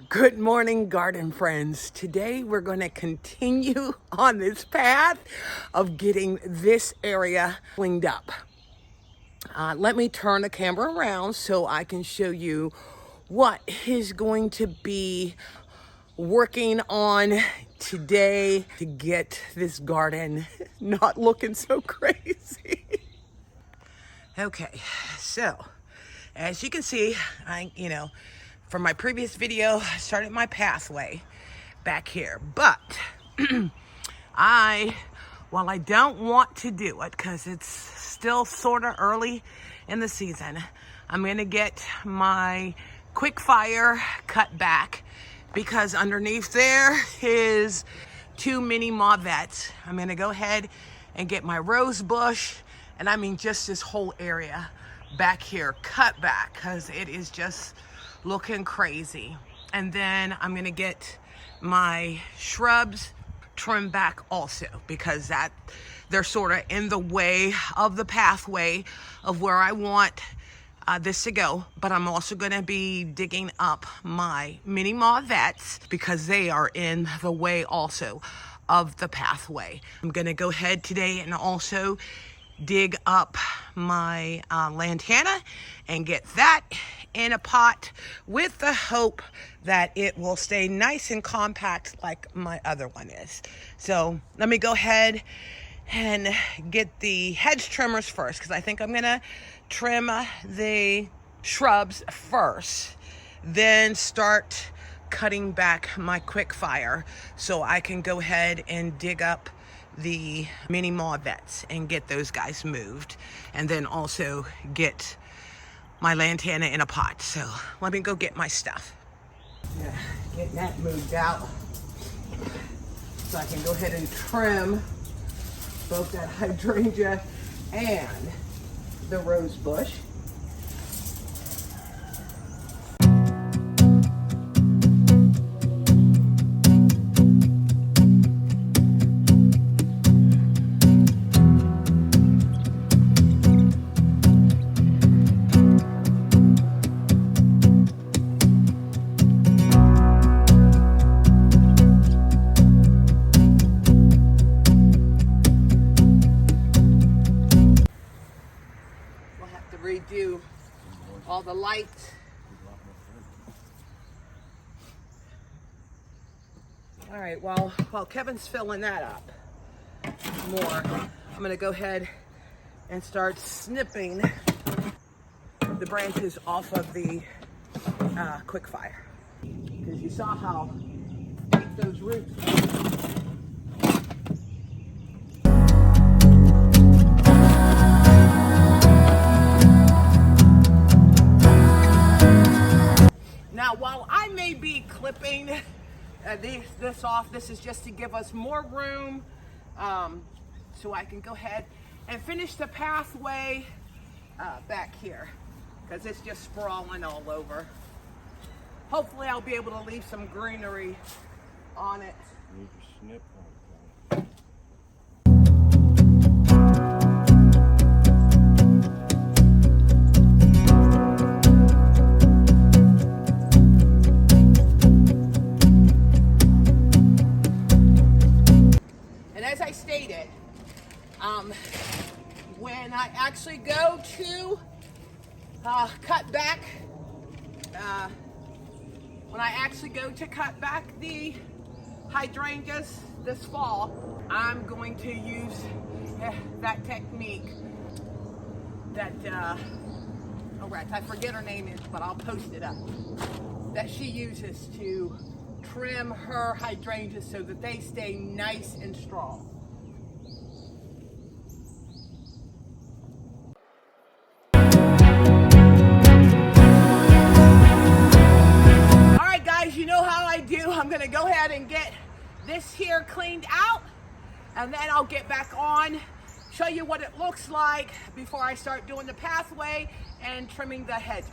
Good morning, garden friends. Today we're going to continue on this path of getting this area cleaned up. Let me turn the camera around so I can show you what is going to be working on today to get this garden not looking so crazy. Okay, so as you can see, from my previous video, I started my pathway back here. But while I don't want to do it because it's still sort of early in the season, I'm going to get my quick fire cut back because underneath there is two mini mauvettes. I'm going to go ahead and get my rose bush, and I mean just this whole area back here cut back because it is just looking crazy. And then I'm gonna get my shrubs trimmed back also because they're sort of in the way of the pathway of where I want this to go. But I'm also gonna be digging up my mini mauvettes because they are in the way also of the pathway. I'm gonna go ahead today and also dig up my lantana and get that in a pot with the hope that it will stay nice and compact like my other one is. So let me go ahead and get the hedge trimmers first because I think I'm gonna trim the shrubs first, then start cutting back my quick fire so I can go ahead and dig up the mini mauvettes and get those guys moved, and then also get my lantana in a pot. So let me go get my stuff. Yeah, getting that moved out so I can go ahead and trim both that hydrangea and the rose bush. Redo all the lights. All right, while Kevin's filling that up more, I'm gonna go ahead and start snipping the branches off of the quick fire because you saw how deep those roots are. Now, while I may be clipping this off, this is just to give us more room so I can go ahead and finish the pathway back here because it's just sprawling all over. Hopefully I'll be able to leave some greenery on it. You can snip on it. As I stated, when I actually go to cut back the hydrangeas this fall, I'm going to use that technique that I forget her name is, but I'll post it up, that she uses to trim her hydrangeas so that they stay nice and strong. All right, guys, you know how I do. I'm gonna go ahead and get this here cleaned out, and then I'll get back on, show you what it looks like before I start doing the pathway and trimming the hedges.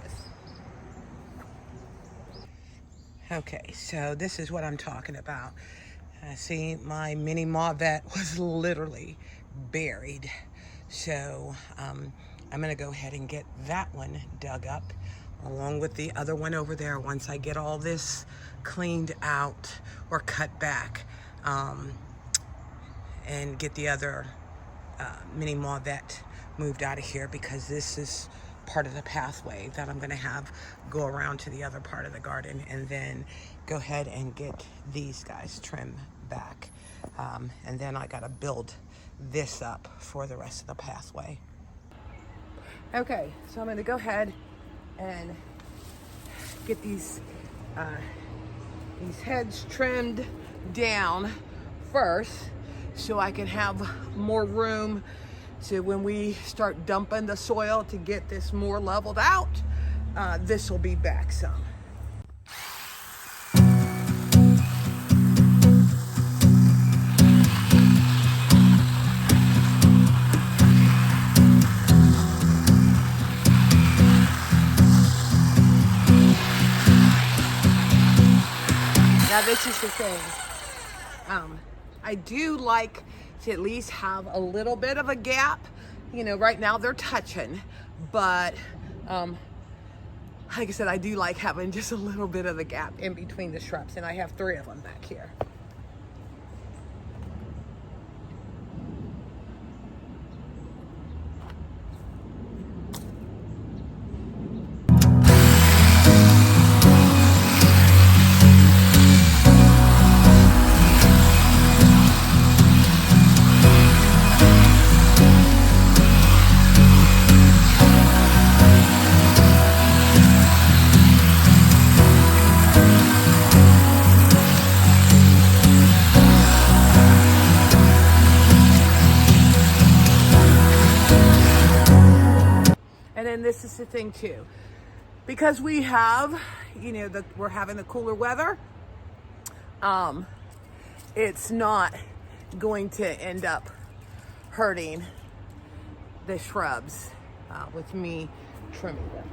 Okay, so this is what I'm talking about. See, my mini mauvette was literally buried. So I'm gonna go ahead and get that one dug up along with the other one over there once I get all this cleaned out or cut back, and get the other mini mauvette moved out of here, because this is part of the pathway that I'm gonna have go around to the other part of the garden, and then go ahead and get these guys trimmed back. And then I gotta build this up for the rest of the pathway. Okay, so I'm gonna go ahead and get these heads trimmed down first, so I can have more room to, when we start dumping the soil to get this more leveled out, this will be back some. Now this is the thing, I do like to at least have a little bit of a gap. You know, right now they're touching, but like I said, I do like having just a little bit of a gap in between the shrubs, and I have 3 of them back here. And this is the thing too, because we have, you know, we're having the cooler weather, it's not going to end up hurting the shrubs with me trimming them.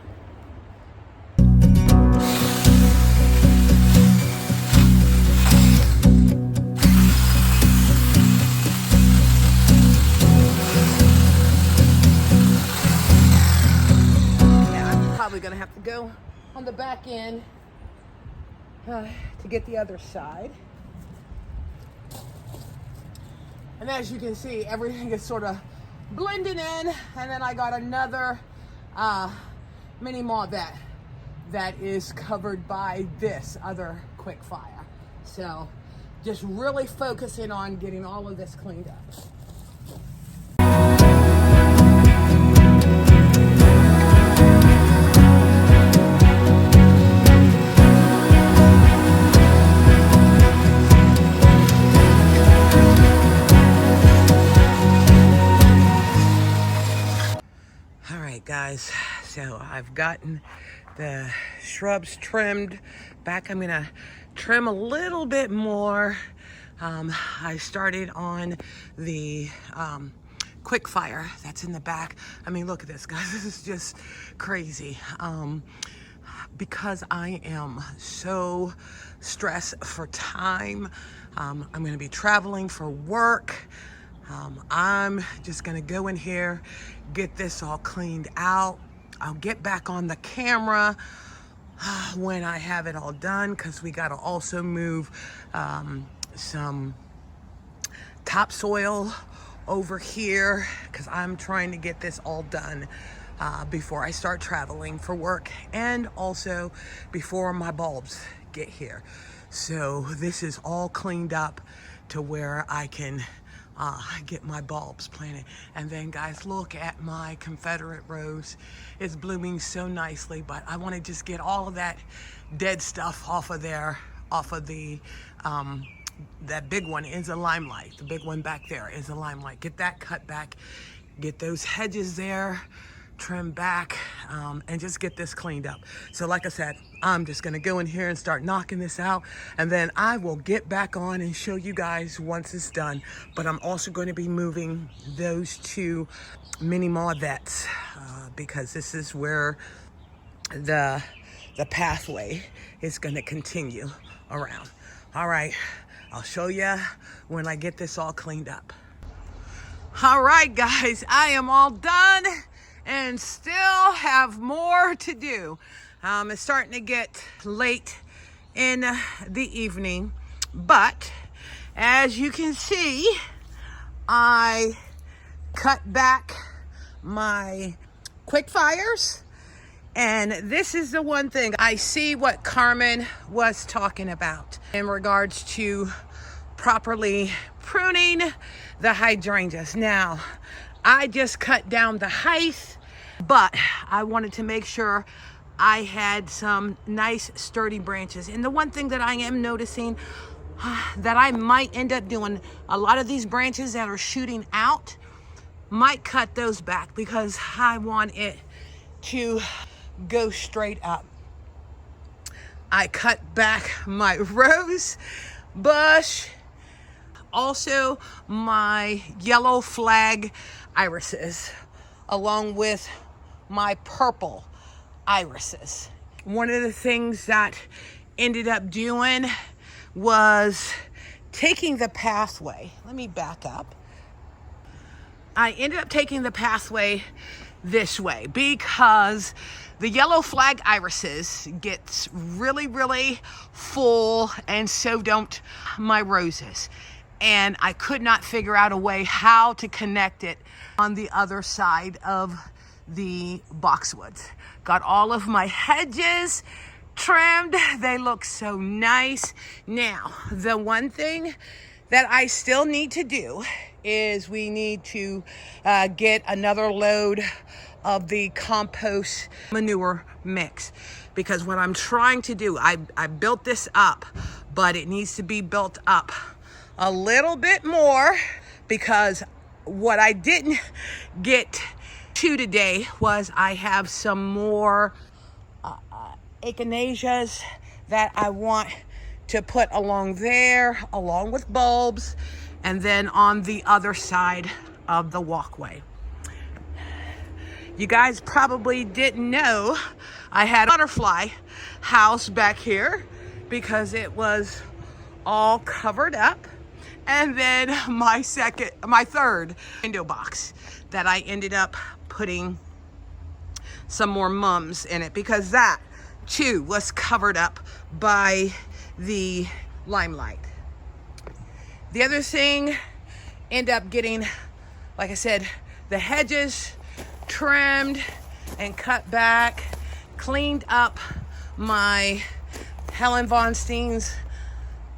Probably gonna have to go on the back end to get the other side. And as you can see, everything is sort of blending in, and then I got another mini mauvette that is covered by this other quick fire. So just really focusing on getting all of this cleaned up. Guys, so I've gotten the shrubs trimmed back. I'm gonna trim a little bit more. I started on the quick fire that's in the back. I mean, look at this, guys. This is just crazy. Because I am so stressed for time. I'm gonna be traveling for work. I'm just gonna go in here, get this all cleaned out. I'll get back on the camera when I have it all done, because we gotta also move some topsoil over here, because I'm trying to get this all done before I start traveling for work, and also before my bulbs get here. So this is all cleaned up to where I can get my bulbs planted. And then guys, look at my Confederate rose. It's blooming so nicely, but I want to just get all of that dead stuff off of there, off of the that big one is a limelight. The big one back there is a limelight. Get that cut back, get those hedges there trim back, and just get this cleaned up. So like I said, I'm just gonna go in here and start knocking this out, and then I will get back on and show you guys once it's done. But I'm also going to be moving those 2 mini mauvettes because this is where the pathway is going to continue around. All right, I'll show you when I get this all cleaned up. All right, guys, I am all done and still have more to do. It's starting to get late in the evening, but as you can see, I cut back my quick fires, and this is the one thing I see what Carmen was talking about in regards to properly pruning the hydrangeas. Now, I just cut down the height, but I wanted to make sure I had some nice sturdy branches. And the one thing that I am noticing that I might end up doing, a lot of these branches that are shooting out, might cut those back because I want it to go straight up. I cut back my rose bush, also my yellow flag irises, along with my purple irises. One of the things that ended up doing was taking the pathway. Let me back up. I ended up taking the pathway this way because the yellow flag irises gets really, really full, and so don't my roses. And I could not figure out a way how to connect it on the other side of the boxwoods. Got all of my hedges trimmed. They look so nice. Now, the one thing that I still need to do is we need to get another load of the compost manure mix, because what I'm trying to do, I built this up, but it needs to be built up a little bit more, because what I didn't get to today was I have some more echinacea that I want to put along there, along with bulbs, and then on the other side of the walkway. You guys probably didn't know I had a butterfly house back here because it was all covered up. And then my third window box that I ended up putting some more mums in it, because that too was covered up by the limelight. The other thing, end up getting, like I said, the hedges trimmed and cut back, cleaned up my Helen Von Steen's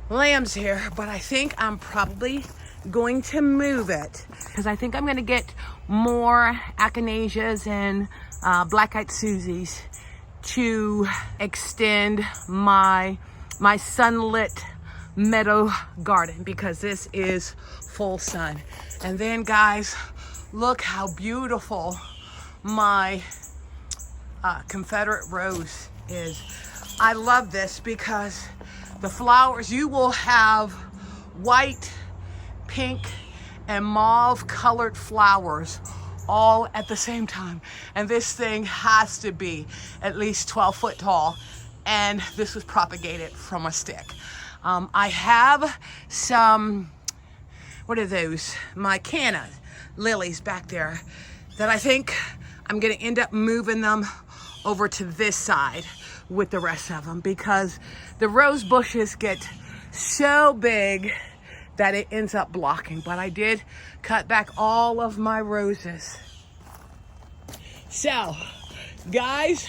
lambs here, but I think I'm probably going to move it because I think I'm going to get more echinacea and black-eyed Susies to extend my sunlit meadow garden, because this is full sun. And then guys, look how beautiful my Confederate rose is. I love this because the flowers, you will have white, pink, and mauve colored flowers all at the same time. And this thing has to be at least 12 foot tall. And this was propagated from a stick. I have some, what are those? My canna lilies back there that I think I'm gonna end up moving them over to this side with the rest of them, because the rose bushes get so big that it ends up blocking. But I did cut back all of my roses. So, guys,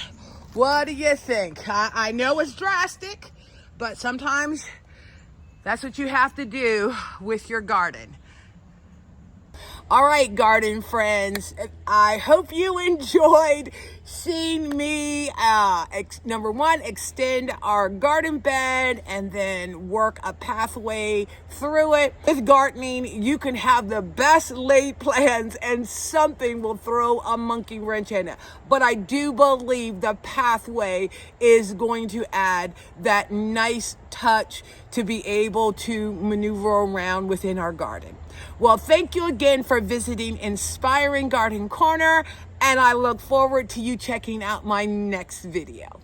what do you think? I know it's drastic, but sometimes that's what you have to do with your garden. All right, garden friends, I hope you enjoyed seeing me, number one, extend our garden bed and then work a pathway through it. With gardening, you can have the best laid plans and something will throw a monkey wrench in it. But I do believe the pathway is going to add that nice touch to be able to maneuver around within our garden. Well, thank you again for visiting Inspiring Garden Corner, and I look forward to you checking out my next video.